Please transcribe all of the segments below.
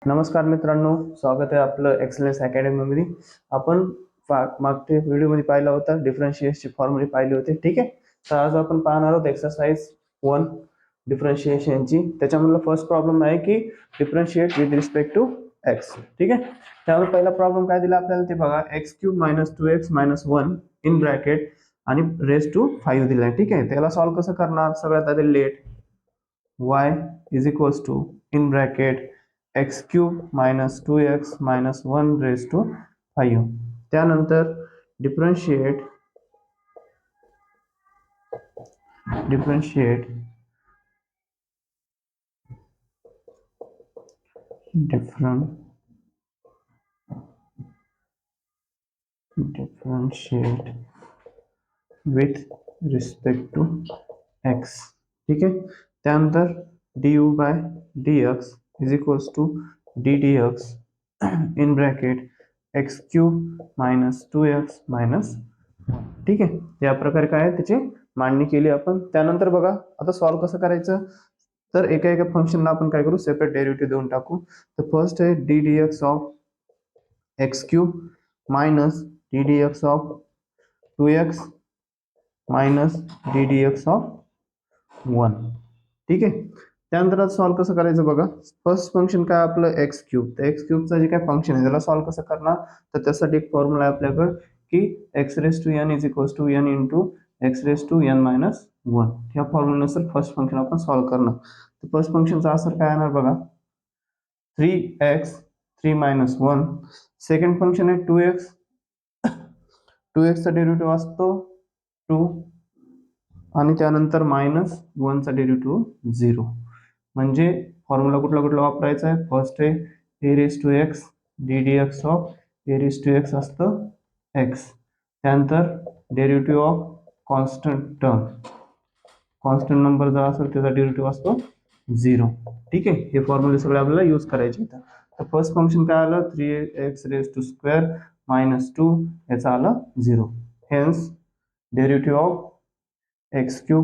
नमस्कार मित्रांनो, स्वागत आहे आपलं एक्सलेन्स अकॅडमीमध्ये. आपण मागच्या व्हिडिओमध्ये पाहिला होता डिफरन्शिएशनची फॉर्म्युले पाहिले होते. ठीक आहे. तर आज आपण पाहणार आहोत एक्सरसाइज 1 डिफरन्शिएशनची. त्याच्यामधला फर्स्ट प्रॉब्लेम आहे की differentiate with respect to x. ठीक आहे. त्यामुळे पहिला प्रॉब्लेम काय दिला आपल्याला ते बघा. x³ - 2x - 1 इन ब्रॅकेट आणि रेस टू 5 दिलाय. ठीक आहे. त्याला सॉल्व्ह कसं करणार? सगळ्यात आधी let y is equals to in bracket x³ - 2x - 1 raise to 5. त्यानंतर differentiate with respect to x. ठीक आहे. त्यानंतर du/dx is equals to ddx in bracket x³ - 2x - 1. ठीक आहे. या प्रकारे काय आहे त्याची मांडणी केली आपण. त्यानंतर बघा आता सॉल्व्ह कसं करायचं. तर एका एका फंक्शनला आपण काय करू, सेपरेट डेरिव्हेटिव्ह देऊन टाकू. तर फर्स्ट आहे ddx of x³ minus ddx of 2x minus ddx of 1. ठीक आहे. त्यानंतर आता सॉल्व्ह कसं करायचं बघा. फर्स्ट फंक्शन काय आपलं x³. तर x³ जे काय फंक्शन आहे त्याला सॉल्व्ह कसं करणार. तर त्यासाठी एक फॉर्म्युला आहे आपल्याकडे की x⁻n is equals to n into x⁻n - 1. ह्या फॉर्म्युल्यानुसार फर्स्ट फंक्शन आपण सॉल्व्ह करणार. तर फर्स्ट फंक्शनचा आन्सर काय येणार बघा, 3x 3 - 1. सेकंड फंक्शन आहे 2x. 2x चा डेरिव्हेटिव्ह असतो 2 आणि त्यानंतर -1 चा डेरिव्हेटिव्ह 0. म्हणजे फॉर्म्युला कुठला वापरायचा आहे. फर्स्ट आहे a⁻x ddx ऑफ a⁻x असतं x. त्यानंतर डेरिव्हेटिव्ह ऑफ कॉन्स्टंट नंबर जर असेल त्याचा डेरिव्हेटिव्ह असतो 0. ठीक आहे. हे फॉर्म्युले सगळे आपल्याला यूज करायचे इथं. तर फर्स्ट फंक्शन काय आलं, 3x² - 2 याचा आलं 0. Hence derivative of x³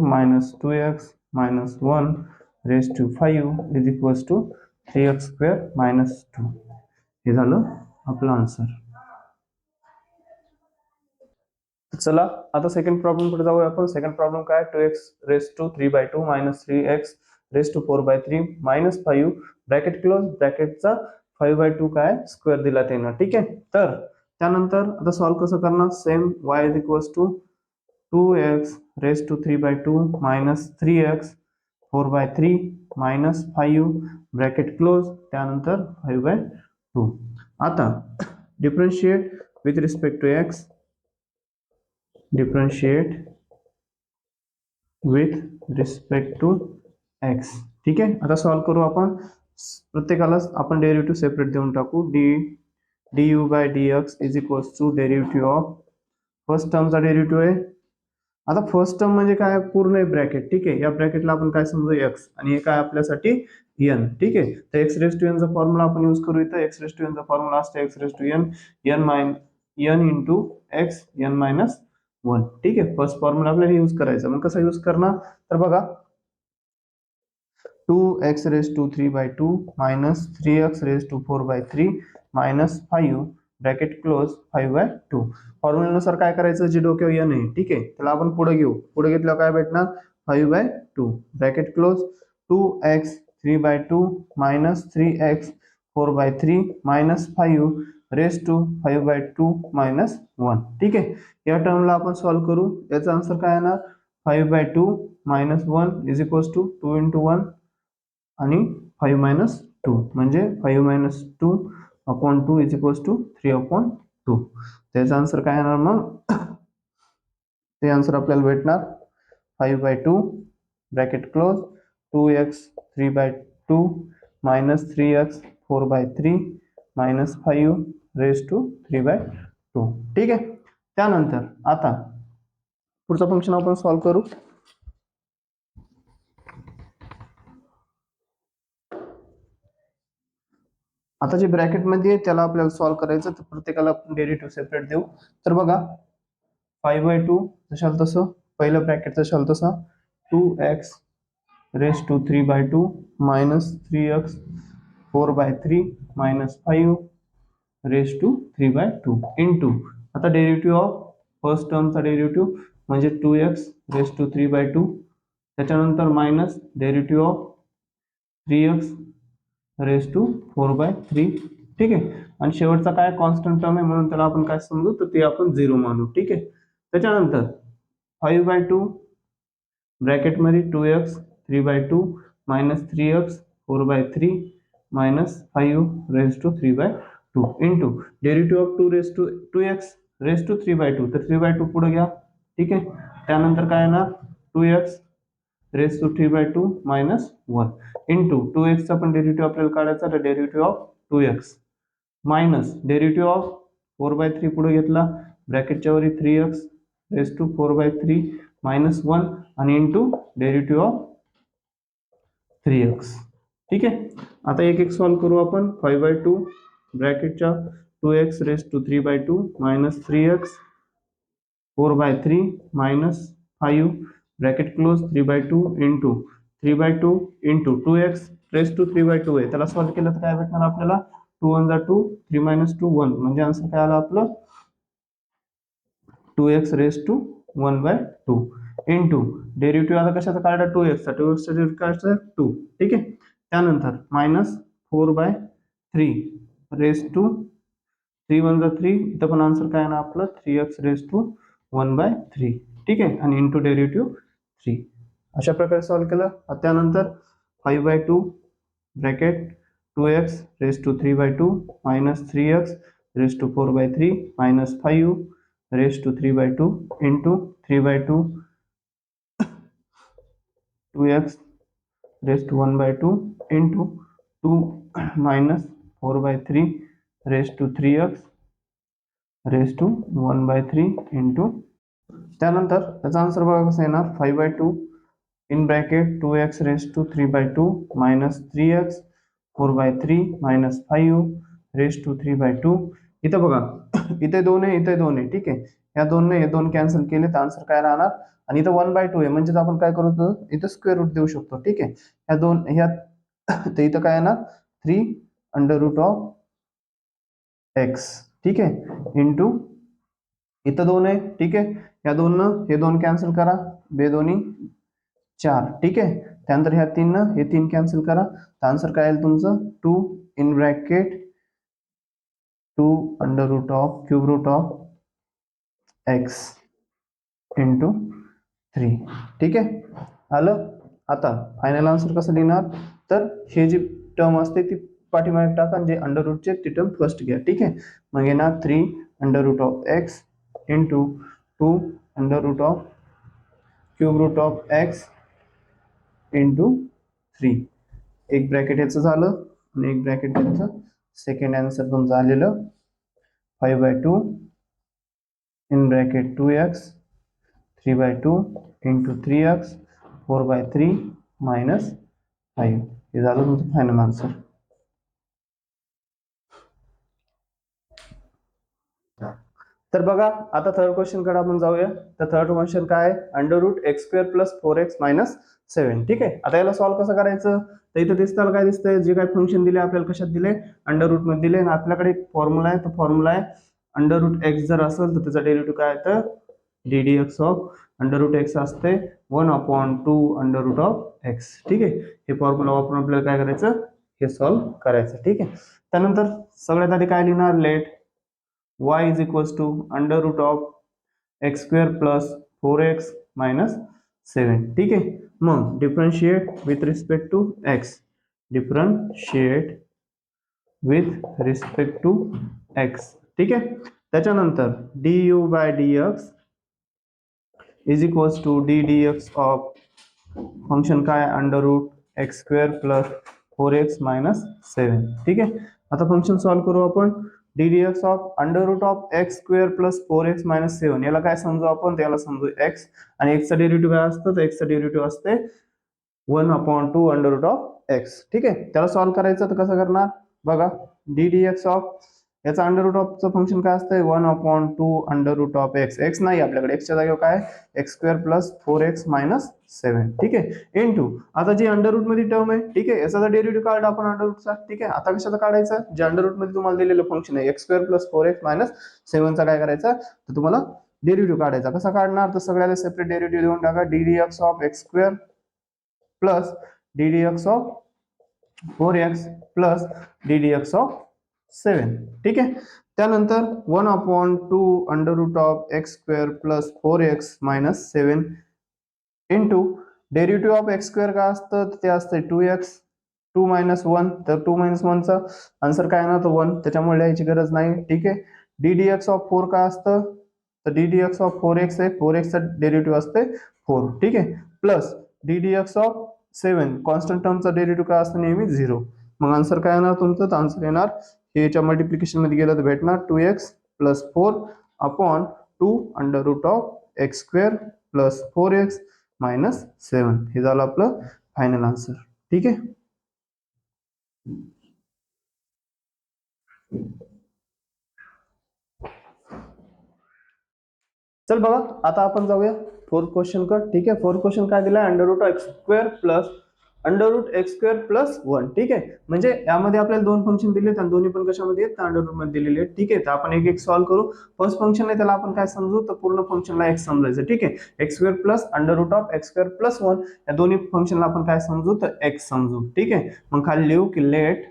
- 2x - 1 raise to 5 is equals to 3x² - 2. हे झालं आपलं आन्सर. चला आता सेकंड प्रॉब्लेम कडे जाऊया आपण. सेकंड प्रॉब्लेम काय, 2x⁻³ - 3x⁻⁴/3 - 5 ब्रॅकेट क्लोज, ब्रॅकेटचा 5/2 काय स्क्वेअर दिला त्यानं. ठीक आहे. तर त्यानंतर आता सॉल्व्ह कसं करणार. Same y is equals to 2x⁻³ - 3x⁴/3 - 5 bracket close, त्यानंतर 5/2. आता differentiate with respect to x. ठीक आहे. आता सॉल्व्ह करू आपण. प्रत्येकाला आपण डेरिव्हेटिव्ह सेपरेट देऊन टाकू. du/dx is equals to derivative of first टर्मचा डेरिव्हेटिव्ह आहे. आता फर्स्ट टर्म म्हणजे काय, पूर्ण आहे ब्रॅकेट. ठीक आहे. या ब्रॅकेटला आपण काय समजू, x, आणि हे काय आपल्यासाठी n. ठीक आहे. तर x⁻n चा फॉर्म्युला आपण यूज करू. इथं x⁻n चा फॉर्म्युला असतो n इंटू x n - 1. ठीक आहे. फर्स्ट फॉर्म्युला आपल्याला यूज करायचा. मग कसा यूज करणार, तर बघा 2x⁻³ - 3x⁴/3 - 5 ब्रॅकेट क्लोज 5/2. फॉर्म्युल्यानुसार काय करायचं, जे डोक्यावर n आहे ठीक आहे त्याला आपण पुढे घेऊ. पुढे घेतल्यावर काय भेटणार, 5/2 bracket close 2x3/2 - 3x⁴/3 - 5 raise to 5/2 - 1. ठीक आहे. या टर्मला आपण सॉल्व्ह करू. याचा आन्सर काय येणार, 5/2 - 1 इज इक्वल्स टू 2 × 1 आणि 5 - 2 म्हणजे 5 - 2/2 इज इक्वल्स टू 3/2. त्याचा आन्सर काय येणार मग, ते आन्सर आपल्याला भेटणार 5/2 bracket close 2x3/2 - 3x⁴/3 - 5 raise to 3/2. ठीक आहे. त्यानंतर आता पुढचा फंक्शन आपण सॉल्व्ह करू. आता जे ब्रॅकेटमध्ये त्याला आपल्याला सॉल्व्ह करायचं, तर प्रत्येकाला डेरिव्हेटिव्ह सेपरेट देऊ. तर बघा 5/2 जशाल तसं, पहिलं ब्रॅकेट जशाल तसा 2x⁻³ - 3/2 - 3x⁴/3 4/3 minus 5 raise to 3/2 into, आता डेरिव्हेटिव्ह ऑफ फर्स्ट टर्मचा डेरिव्हेटिव्ह म्हणजे 2x रेस टू 3/2, त्याच्यानंतर minus derivative of 3x raise to 4/3, ठीक आहे. आणि शेवटचा काय कॉन्स्टंट टर्म आहे म्हणून त्याला आपण काय समजू, तर ते आपण 0 मानू, ठीक आहे. त्याच्यानंतर 5/2 ब्रॅकेटमध्ये 2x 3/2 minus 3x 4/3 minus 5 raise to 3/2 into derivative of 2x raise to 3/2, तर 3/2 पुढे घ्या, ठीक आहे. त्यानंतर काय येणार 2x raise to 3/2 minus 1 into 2x चा पण डेरिव्हेटिव्ह आपल्याला काढायचा, तर derivative of 2x minus derivative of 4/3 पुढे घेतला, ब्रॅकेटच्या वरी 3x रेस टू 4/3 मायनस 1 आणि इंटू डेरिव्हेटिव्ह ऑफ 3x, ठीक आहे. आता एक एक सॉल्व करू आपण. 5/2 ब्रॅकेटच्या 2x raise to 3/2 minus 3x 4/3 minus 5 bracket close 3/2 into 3/2 into 2x raise to 3/2 आहे, त्याला सॉल्व केलं तर काय भेटणार आपल्याला, 2 1 जा 2, 3 minus 2 1, म्हणजे आन्सर काय आलं आपलं 2x raise to 1/2 into derivative आता कशाचा काढला 2x चा डेरिव्हेटिव्ह काढायचा 2, ठीक आहे. त्यानंतर मायनस 4/3 रेस टू 3 1 जा 3, इथं पण आन्सर काय ना आपलं 3x रेस टू 1/3, ठीक आहे. आणि इंटू डेरिव्हेटिव्ह 3, अशा प्रकारे सॉल्व केलं. त्यानंतर 5/2 bracket 2x raise to 3/2 minus 3x raise to 4/3 minus 5 raise to 3/2 into 3/2 2x raise to 1/2 into 2 minus 4/3 raise to 3x raise to 1/3 into, त्यानंतर त्याचा आन्सर बघा कसा येणार 5/2 in bracket 2x raise to 3/2 minus 3x 4/3 minus 5 raise to 3/2, इथं बघा इथे 2 आहे, इथे 2 आहे, ठीक आहे. या 2 ने हे 2 कॅन्सल केले तर आन्सर काय राहणार, आणि इथं 1/2 आहे म्हणजे आपण काय करू इथं स्क्वेअर रूट देऊ शकतो, ठीक आहे. ह्या 2 ह्या तर इथं काय येणार 3 अंडर रूट ऑफ x, ठीक आहे, इंटू इथं 2 आहे, ठीक आहे. या 2 न हे 2 कॅन्सल करा, बे दोन्ही 4, ठीक आहे. त्यानंतर ह्या 3 न हे 3 कॅन्सल करा, तर आन्सर काय येईल तुमचं 2 in bracket 2 under root of cube root of x into 3, ठीक आहे. आलं. आता फायनल आन्सर कसं लिहिणार, तर हे जी टर्म असते ती पाठीमागे टाका, जे अंडर रूटचे ती टर्म फर्स्ट घ्या, ठीक आहे. मग येणार 3 under root of x into 2 under root of cube root of x into 3, एक ब्रॅकेट याचं झालं आणि एक ब्रॅकेट याचं. सेकंड आन्सर तुमचं आलेलं 5/2 in bracket 2x 3/2 into 3x 4/3 minus 5, हे झालं तुमचं फायनल आन्सर. तर बघा आता थर्ड क्वेश्चन कडे आपण जाऊया. तर थर्ड क्वेश्चन काय आहे, under root x² plus 4x minus 7, ठीक आहे. आता याला सॉल्व्ह कसं करायचं, तर इथं दिसताल काय दिसतंय, जे काही फंक्शन दिले आपल्याला कशात दिले, अंडर रूट मध्ये दिले, आणि आपल्याकडे एक फॉर्म्युला आहे, तो फॉर्म्युला आहे अंडर रूट x जर असेल तर त्याचा डेरिव्हेटिव्ह काय आहे, तर ddx of under root x असते 1/2 अंडर रूट ऑफ x, ठीक आहे. हे फॉर्म्युला वापरून आपल्याला काय करायचं, हे सॉल्व्ह करायचं, ठीक आहे. त्यानंतर सगळ्यात आधी काय लिहिणार, let y is equals to under root of x² plus 4x minus 7, ठीक आहे. मग differentiate with respect to x, differentiate with respect to x, ठीक आहे. त्याच्यानंतर du by dx is equals to D dx of function काय under root x² plus 4x minus 7, ठीक आहे. आता फंक्शन सॉल्व करू आपण. D dx of under root of x² plus 4x minus 7, याला काय समजू आपण, त्याला समजू x, आणि x चा डेरिव्हेटिव्ह काय असतं, तर x चा डेरिव्हेटिव्ह असते 1/2 अंडर रूट ऑफ x, ठीक आहे. त्याला सॉल्व करायचं तर कसं करणार बघा, डी dx ऑफ याचा अंडर रूट ऑफचं फंक्शन काय असतंय 1/2 under root of x. X नाही आपल्याकडे, एक्सच्या जागेवर काय x² प्लस 4x मायनस 7. ठीक आहे, इंटू आता जी अंडर रूट मध्ये टर्म आहे, ठीक आहे, याचा डेरिव्हेटिव्ह काढला आपण अंडर रूटचा. ठीक आहे, आता कशाचा काढायचा, जे अंडर रूट मध्ये तुम्हाला दिलेलं फंक्शन आहे x² प्लस 4x मायनस 7 चा काय करायचा, तर तुम्हाला डेरिव्हेटिव्ह काढायचा. कसा काढणार, तर सगळ्याला सेपरेट डेरिव्हेटिव्ह देऊन टाका. ddx of x² plus ddx of 4x plus ddx of 7. ठीक आहे, त्यानंतर 1/2 under root of x² plus 4x minus 7 into derivative of x² काय असतं, ते असतं 2x. 2 मायनस 1, तर 2 मायनस 1 चा आन्सर काय येणार, तो 1, त्याच्यामुळे लिहायची गरज नाही. ठीक आहे, ddx ऑफ 4 काय असतं, तर ddx ऑफ 4x आहे, 4x चा डेरिव्हेटिव्ह असते 4. ठीक आहे, प्लस ddx ऑफ 7 कॉन्स्टंट टर्मचा डेरिव्हेटिव्ह काय असतं, नेहमी 0. मग आन्सर काय येणार तुमचं, तर आन्सर येणार हे याच्या मल्टिप्लिकेशन मध्ये गेलं तर भेटणार 2x plus 4 upon 2 under root of x² plus 4x minus 7. हे झालं आपलं फायनल आन्सर. ठीक आहे, चल बघा आता आपण जाऊया फोर्थ क्वेश्चन का. ठीक आहे, फोर्थ क्वेश्चन काय दिलाय, under root x² plus under root x² plus 1. ठीक आहे, म्हणजे यामध्ये आपल्याला दोन फंक्शन दिले आणि दोन्ही पण कशामध्ये आहेत, अंडर रूट मध्ये दिलेले आहेत. ठीक आहे, तर आपण एक एक सॉल्व्ह करू. फर्स्ट फंक्शन आहे त्याला आपण काय समजू, तर पूर्ण फंक्शनला x समजायचं. ठीक आहे, x² plus under root of x² plus 1 या दोन्ही फंक्शनला आपण काय समजू, तर x समजू. ठीक आहे, मग खाली लिहू की let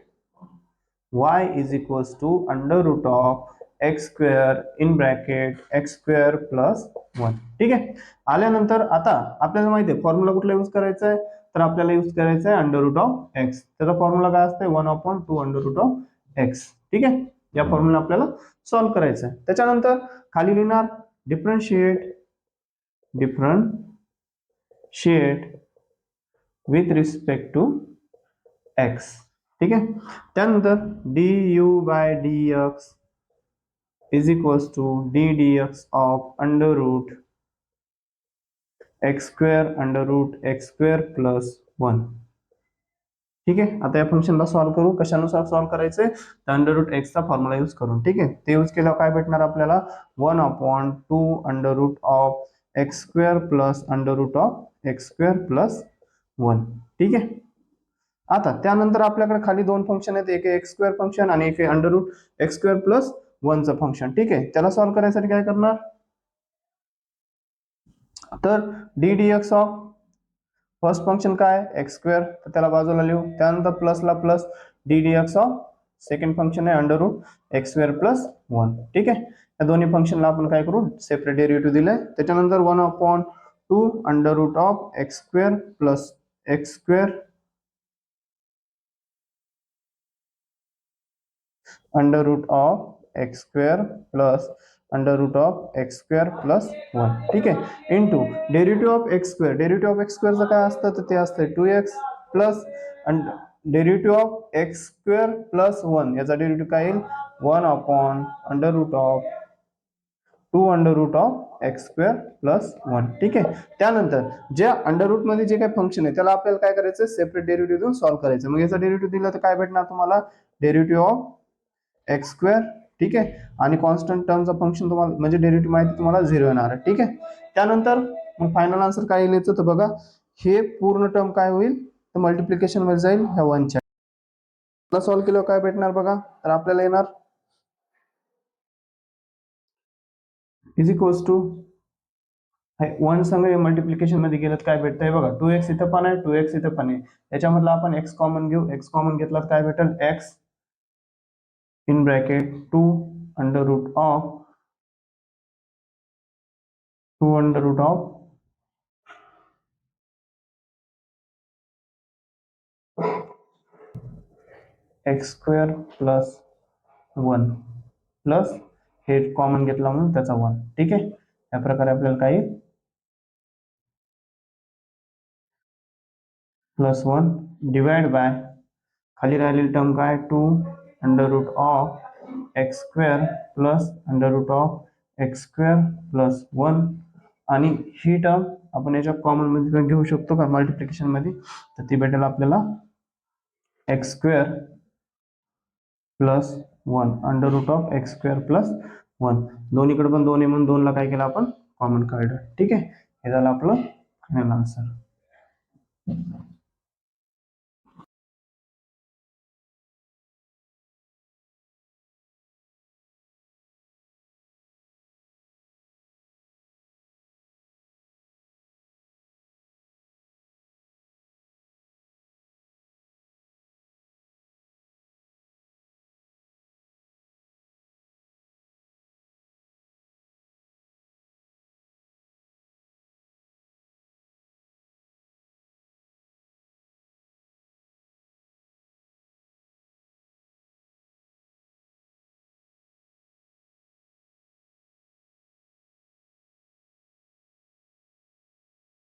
y is equals to under root of x² in bracket x² plus 1. ठीक आहे, आल्यानंतर आता आपल्याला माहिती आहे फॉर्म्युला कुठला यूज करायचा आहे, तर आपल्याला यूज करायचा आहे अंडर रूट ऑफ एक्स. त्याचा फॉर्म्युला काय असते 1/2 अंडर रूट ऑफ एक्स. ठीक आहे, या फॉर्म्युला आपल्याला सॉल्व्ह करायचा आहे. त्याच्यानंतर खाली लिहिणार differentiate with respect to x. ठीक आहे, त्यानंतर du by dx is equals to d dx of under root x² under root x² plus 1. ठीक आहे, आता या फंक्शनला सॉल्व्ह करू. कशानुसार सॉल्व्ह करायचे, तर अंडर रूट एक्सचा फॉर्म्युला यूज करून. ठीक आहे, ते यूज केल्यावर काय भेटणार आपल्याला 1/2 under root of x² plus under root of x² plus 1. ठीक आहे, आता त्यानंतर आपल्याकडे खाली दोन फंक्शन आहेत, एक x² फंक्शन आणि एक अंडर रूट x² प्लस 1 चं फंक्शन. ठीक आहे, त्याला सॉल्व्ह करायसाठी काय करणार, तर d dx of first function काय x², तर त्याला बाजूला लिहू. त्यानंतर प्लसला plus d dx of second function आहे अंडर रूट x² प्लस 1. ठीक आहे, या दोन्ही फंक्शनला आपण काय करू, सेपरेट डेरिव्हेटिव्ह दिले. त्याच्यानंतर 1/2 under root of x² plus x² under root of x² plus under root of x² plus 1. ठीक आहे, into derivative of x². Derivative of x² काय असतं, तर ते असतं 2x plus derivative of x² plus 1 याचा डेरिव्हेटिव्ह काय येईल 1 under root of 2 under root of x² plus 1. ठीक आहे, त्यानंतर जे अंडर रूट मध्ये जे काही फंक्शन आहे त्याला आपल्याला काय करायचं, सेपरेट डेरिव्हेटिव्ह देऊन सॉल्व्ह करायचं. मग याचा डेरिव्हेटिव्ह दिला तर काय भेटणार तुम्हाला, डेरिव्हेटिव्ह ऑफ x². ठीक आहे, आणि कॉन्स्टंट टर्मचा फंक्शन तुम्हाला म्हणजे डेरिव्हेटिव्ह माहिती तुम्हाला 0 येणार आहे. ठीक आहे, त्यानंतर मग फायनल आन्सर काय येईल तर बघा, हे पूर्ण टर्म काय होईल, तर मल्टिप्लिकेशन मध्ये जाईल ह्या 1 च्या. सॉल्व्ह केल्यावर काय भेटणार बघा, तर आपल्याला येणार इज इक्वल्स टू 1 संग मल्टिप्लिकेशन मध्ये गेलं काय भेटतंय बघा, 2x इथं पण आहे, 2x इथं पण आहे. याच्यामधला आपण x कॉमन घेऊ. x कॉमन घेतला तर काय भेटेल, x in bracket 2 under root of 2 under root of x² plus 1 plus हे कॉमन घेतला म्हणून त्याचा 1. ठीक आहे, या प्रकारे आपल्याला काही प्लस 1 डिवाइड बाय खाली राहिलेली टर्म काय 2 under root of x² plus under root of x² plus 1 आणि ही टर्म आपण याच्या कॉमन मध्ये घेऊ शकतो का मल्टिप्लिकेशन मध्ये, तर ती भेटेल आपल्याला x² plus 1 under root of x square plus 1. दोन्हीकडे पण 2 आहे म्हणून 2 ला काय केलं आपण कॉमन काढलं. ठीक आहे, हे झालं आपलं फायनल आन्सर.